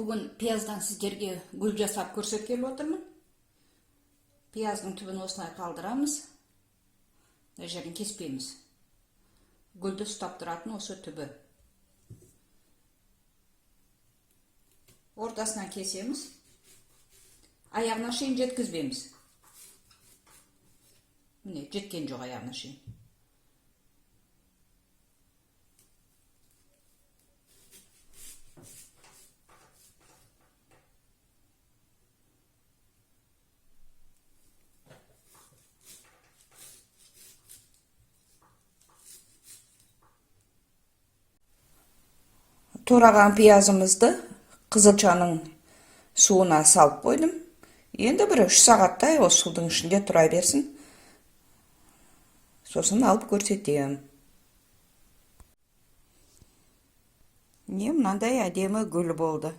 Бүгін пияздан сіздерге гүл жасап көрсеткелі отырмын. Пияздың түбін осылай қалдырамыз. Мына жерін кеспейміз. Гүлді ұстап тұратын осы түбі. Ортасынан кесеміз. Аяғына шейін жеткізбейміз. Міне, жеткен жоқ аяғына шейін. Тураған пиязымызды қызылшаның суына салып қойдым. Енді бір 3 сағаттай осы судың ішінде тұра берсін. Сосын алып көрсетем. Не мынандай әдемі гүл болды.